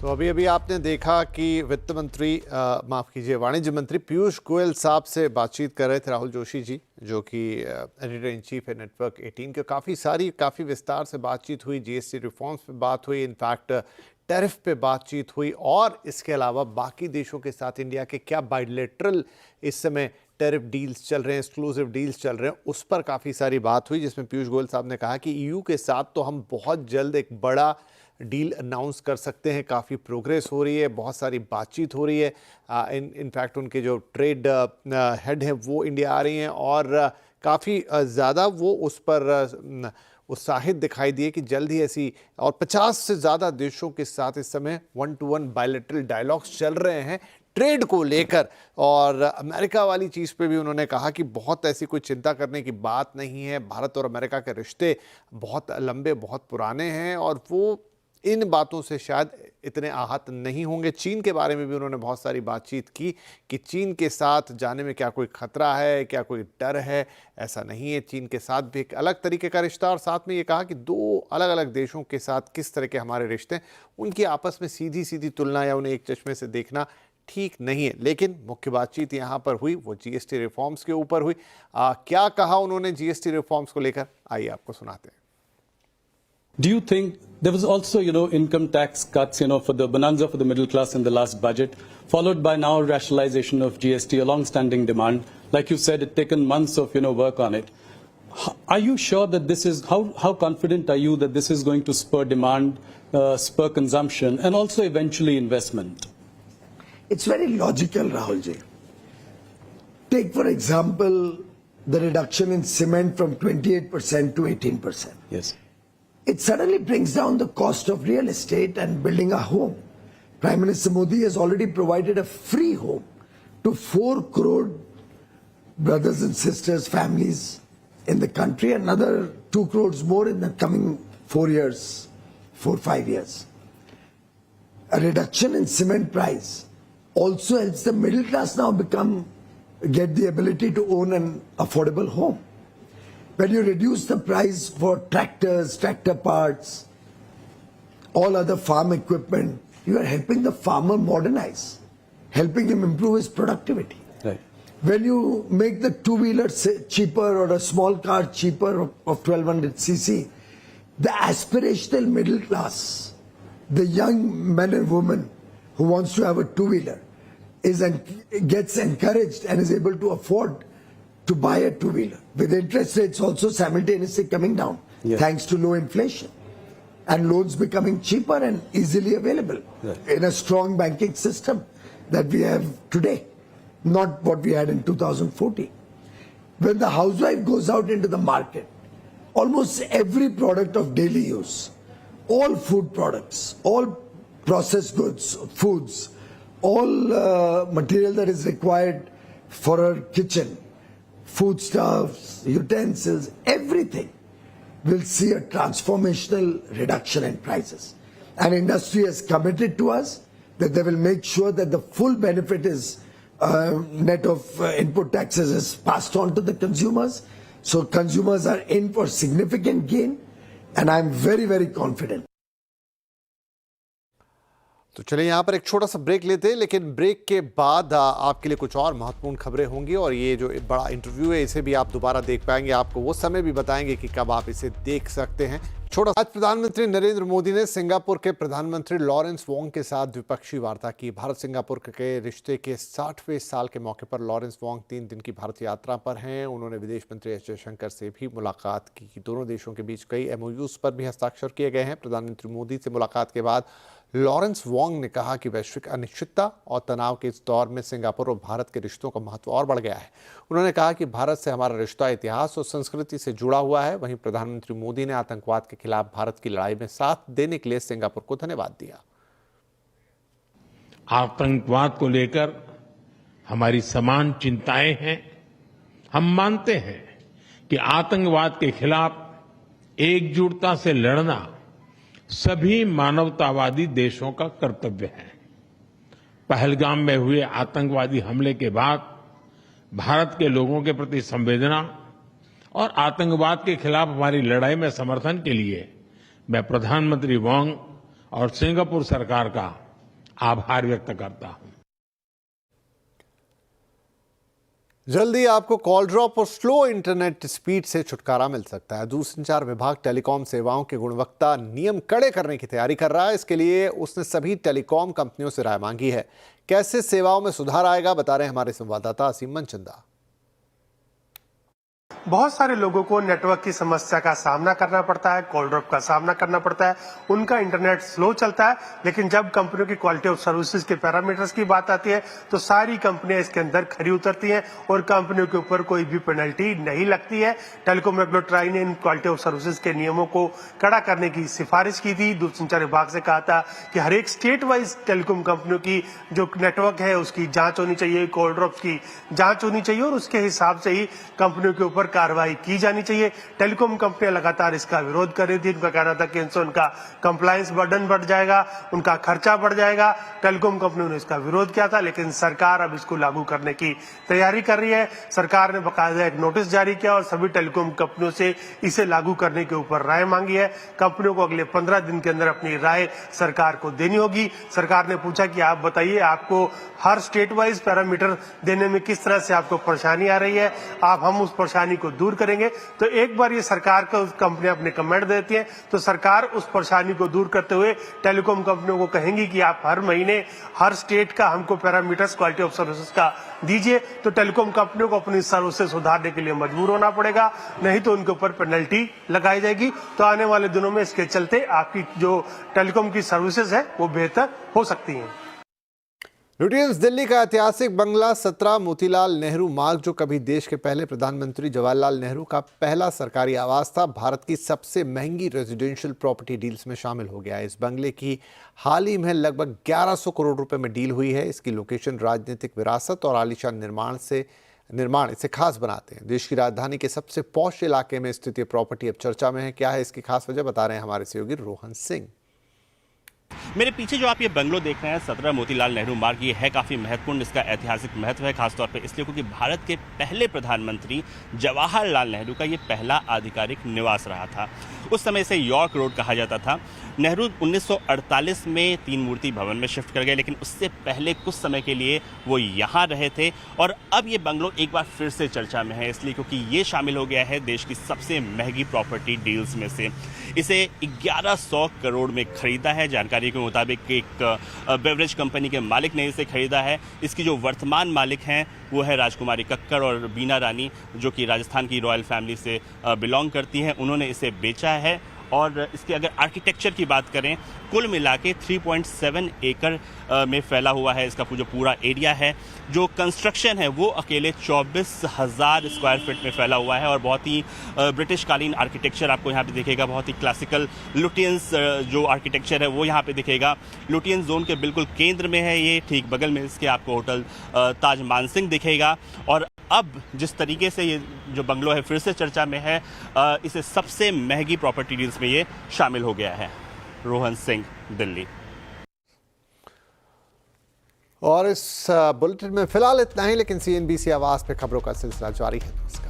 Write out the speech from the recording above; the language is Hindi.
तो अभी अभी आपने देखा कि वित्त मंत्री माफ़ कीजिए वाणिज्य मंत्री पीयूष गोयल साहब से बातचीत कर रहे थे राहुल जोशी जी, जो कि एडिटर इन चीफ है नेटवर्क 18 के। काफ़ी विस्तार से बातचीत हुई, जीएसटी रिफॉर्म्स पे बात हुई, इनफैक्ट टैरिफ पे बातचीत हुई, और इसके अलावा बाकी देशों के साथ इंडिया के क्या बायलैटरल इस समय टैरिफ डील्स चल रहे हैं, एक्सक्लूसिव डील्स चल रहे हैं, उस पर काफ़ी सारी बात हुई, जिसमें पीयूष गोयल साहब ने कहा कि ईयू के साथ तो हम बहुत जल्द एक बड़ा डील अनाउंस कर सकते हैं। काफ़ी प्रोग्रेस हो रही है, बहुत सारी बातचीत हो रही है। इनफैक्ट उनके जो ट्रेड हेड हैं वो इंडिया आ रही हैं, और काफ़ी ज़्यादा वो उस पर उत्साहित दिखाई दिए कि जल्द ही ऐसी, और 50 से ज़्यादा देशों के साथ इस समय 1-to-1 बायलैटरल डायलॉग्स चल रहे हैं ट्रेड को लेकर। और अमेरिका वाली चीज़ पे भी उन्होंने कहा कि बहुत ऐसी कोई चिंता करने की बात नहीं है, भारत और अमेरिका के रिश्ते बहुत लंबे, बहुत पुराने हैं, और वो इन बातों से शायद इतने आहत नहीं होंगे। चीन के बारे में भी उन्होंने बहुत सारी बातचीत की कि चीन के साथ जाने में क्या कोई खतरा है, क्या कोई डर है। ऐसा नहीं है, चीन के साथ भी एक अलग तरीके का रिश्ता, और साथ में ये कहा कि दो अलग अलग देशों के साथ किस तरह के हमारे रिश्ते हैं, उनकी आपस में सीधी सीधी तुलना या उन्हें एक चश्मे से देखना ठीक नहीं है। लेकिन मुख्य बातचीत यहाँ पर हुई वो जीएसटी रिफॉर्म्स के ऊपर हुई। क्या कहा उन्होंने जीएसटी रिफॉर्म्स को लेकर, आइए आपको सुनाते हैं। Do you think there was also, income tax cuts, for the bonanza for the middle class in the last budget, followed by now rationalization of GST, a long-standing demand. Like you said, it's taken months of, work on it. Are you sure that this is, how confident are you that this is going to spur demand, spur consumption, and also eventually investment? It's very logical, Rahul ji. Take, for example, the reduction in cement from 28% to 18%. Yes. It suddenly brings down the cost of real estate and building a home. Prime Minister Modi has already provided a free home to 4 crore brothers and sisters, families in the country, another 2 crores more in the coming 4-5 years. A reduction in cement price also helps the middle class now get the ability to own an affordable home. When you reduce the price for tractors, tractor parts, all other farm equipment, you are helping the farmer modernize, helping him improve his productivity. Right. When you make the two-wheeler cheaper or a small car cheaper of 1200cc, the aspirational middle class, the young men and women who wants to have a two-wheeler, gets encouraged and is able to afford to buy a two-wheeler, with interest rates also simultaneously coming down, thanks to low inflation, and loans becoming cheaper and easily available in a strong banking system that we have today, not what we had in 2014. When the housewife goes out into the market, almost every product of daily use, all food products, all processed goods, foods, all material that is required for her kitchen, foodstuffs, utensils, everything will see a transformational reduction in prices. And industry has committed to us that they will make sure that the full benefit is net of input taxes is passed on to the consumers. So consumers are in for significant gain, and I'm very, very confident. तो चलिए यहाँ पर एक छोटा सा ब्रेक लेते हैं, लेकिन ब्रेक के बाद आपके लिए कुछ और महत्वपूर्ण खबरें होंगी, और ये जो बड़ा इंटरव्यू है इसे भी आप दोबारा देख पाएंगे। आपको वो समय भी बताएंगे कि कब आप इसे देख सकते हैं। आज प्रधानमंत्री नरेंद्र मोदी ने सिंगापुर के प्रधानमंत्री लॉरेंस वोंग के साथ द्विपक्षीय वार्ता की। भारत सिंगापुर के रिश्ते के 60वें साल के मौके पर लॉरेंस वोंग 3 दिन की भारत यात्रा पर हैं। उन्होंने विदेश मंत्री एस जयशंकर से भी मुलाकात की। दोनों देशों के बीच कई एमओयूज पर भी हस्ताक्षर किए गए हैं। प्रधानमंत्री मोदी से मुलाकात के बाद लॉरेंस वोंग ने कहा कि वैश्विक अनिश्चितता और तनाव के इस दौर में सिंगापुर और भारत के रिश्तों का महत्व और बढ़ गया है। उन्होंने कहा कि भारत से हमारा रिश्ता इतिहास और संस्कृति से जुड़ा हुआ है। वहीं प्रधानमंत्री मोदी ने आतंकवाद के खिलाफ भारत की लड़ाई में साथ देने के लिए सिंगापुर को धन्यवाद दिया। आतंकवाद को लेकर हमारी समान चिंताएं हैं। हम मानते हैं कि आतंकवाद के खिलाफ एकजुटता से लड़ना सभी मानवतावादी देशों का कर्तव्य है। पहलगाम में हुए आतंकवादी हमले के बाद भारत के लोगों के प्रति संवेदना और आतंकवाद के खिलाफ हमारी लड़ाई में समर्थन के लिए मैं प्रधानमंत्री वोंग और सिंगापुर सरकार का आभार व्यक्त करता हूं। जल्दी आपको कॉल ड्रॉप और स्लो इंटरनेट स्पीड से छुटकारा मिल सकता है। दूरसंचार विभाग टेलीकॉम सेवाओं की गुणवत्ता नियम कड़े करने की तैयारी कर रहा है। इसके लिए उसने सभी टेलीकॉम कंपनियों से राय मांगी है। कैसे सेवाओं में सुधार आएगा, बता रहे हैं हमारे संवाददाता असीम मनचंदा। बहुत सारे लोगों को नेटवर्क की समस्या का सामना करना पड़ता है, कॉल ड्रॉप का सामना करना पड़ता है, उनका इंटरनेट स्लो चलता है। लेकिन जब कंपनियों की क्वालिटी ऑफ सर्विसेज के पैरामीटर्स की बात आती है तो सारी कंपनियां इसके अंदर खरी उतरती हैं और कंपनियों के ऊपर कोई भी पेनल्टी नहीं लगती है। टेलीकॉम रेगुलेटरी ने इन क्वालिटी ऑफ सर्विसेज के नियमों को कड़ा करने की सिफारिश की थी। दूरसंचार विभाग से कहा था कि हर एक स्टेट वाइज टेलीकॉम कंपनियों की जो नेटवर्क है उसकी जांच होनी चाहिए, कॉल ड्रॉप्स की जांच होनी चाहिए और उसके हिसाब से ही कंपनियों के ऊपर कार्रवाई की जानी चाहिए। टेलीकॉम कंपनियां लगातार इसका विरोध कर रही थी। उनका कहना था कि इनसे उनका कंप्लायंस बर्डन बढ़ जाएगा, उनका खर्चा बढ़ जाएगा। टेलीकॉम कंपनियों ने इसका विरोध किया था, लेकिन सरकार अब इसको लागू करने की तैयारी कर रही है। सरकार ने बाकायदा एक नोटिस जारी किया और सभी टेलीकॉम कंपनियों से इसे लागू करने के ऊपर राय मांगी है। कंपनियों को अगले 15 दिन के अंदर अपनी राय सरकार को देनी होगी। सरकार ने पूछा कि आप बताइए, आपको हर स्टेट वाइज पैरामीटर देने में किस तरह से आपको परेशानी आ रही है, हम उस परेशानी को दूर करेंगे। तो एक बार ये सरकार को कंपनियां अपने कमेंट देती हैं तो सरकार उस परेशानी को दूर करते हुए टेलीकॉम कंपनियों को कहेंगी कि आप हर महीने हर स्टेट का हमको पैरामीटर्स क्वालिटी ऑफ सर्विसेज का दीजिए। तो टेलीकॉम कंपनियों को अपनी सर्विसेज सुधारने के लिए मजबूर होना पड़ेगा, नहीं तो उनके ऊपर पेनल्टी लगाई जाएगी। तो आने वाले दिनों में इसके चलते आपकी जो टेलीकॉम की सर्विसेज है वो बेहतर हो सकती हैं। लुटियंस दिल्ली का ऐतिहासिक बंगला 17 मोतीलाल नेहरू मार्ग, जो कभी देश के पहले प्रधानमंत्री जवाहरलाल नेहरू का पहला सरकारी आवास था, भारत की सबसे महंगी रेजिडेंशियल प्रॉपर्टी डील्स में शामिल हो गया है। इस बंगले की हाल ही में लगभग 1100 करोड़ रुपए में डील हुई है। इसकी लोकेशन, राजनीतिक विरासत और आलीशान निर्माण इसे खास बनाते हैं। देश की राजधानी के सबसे पॉश इलाके में स्थित ये प्रॉपर्टी अब चर्चा में है। क्या है इसकी खास वजह, बता रहे हैं हमारे सहयोगी रोहन सिंह। मेरे पीछे जो आप ये बंगलो देख रहे हैं 17 मोतीलाल नेहरू मार्ग, ये है काफ़ी महत्वपूर्ण। इसका ऐतिहासिक महत्व है खासतौर पे इसलिए क्योंकि भारत के पहले प्रधानमंत्री जवाहरलाल नेहरू का ये पहला आधिकारिक निवास रहा था। उस समय इसे यॉर्क रोड कहा जाता था। नेहरू 1948 में तीन मूर्ति भवन में शिफ्ट कर गए, लेकिन उससे पहले कुछ समय के लिए वो यहाँ रहे थे। और अब ये बंगलो एक बार फिर से चर्चा में है इसलिए क्योंकि ये शामिल हो गया है देश की सबसे महंगी प्रॉपर्टी डील्स में से। इसे 1100 करोड़ में खरीदा है। जानकारी के मुताबिक एक बेवरेज कंपनी के मालिक ने इसे खरीदा है। इसकी जो वर्तमान मालिक हैं वो है राजकुमारी कक्कड़ और बीना रानी, जो कि राजस्थान की रॉयल फैमिली से बिलोंग करती हैं। उन्होंने इसे बेचा है। और इसके अगर आर्किटेक्चर की बात करें, कुल मिला के 3.7 एकड़ में फैला हुआ है इसका जो पूरा एरिया है। जो कंस्ट्रक्शन है वो अकेले 24,000 स्क्वायर फीट में फैला हुआ है और बहुत ही ब्रिटिश कालीन आर्किटेक्चर आपको यहाँ पे दिखेगा। बहुत ही क्लासिकल लुटियंस जो आर्किटेक्चर है वो यहाँ पे दिखेगा। लुटियंस जोन के बिल्कुल केंद्र में है ये। ठीक बगल में इसके आपको होटल ताज मानसिंह दिखेगा। और अब जिस तरीके से ये जो बंगलो है फिर से चर्चा में है, इसे सबसे महंगी प्रॉपर्टी डील्स में ये शामिल हो गया है। रोहन सिंह, दिल्ली। और इस बुलेटिन में फिलहाल इतना ही, लेकिन CNBC आवाज पे खबरों का सिलसिला जारी है। नमस्कार।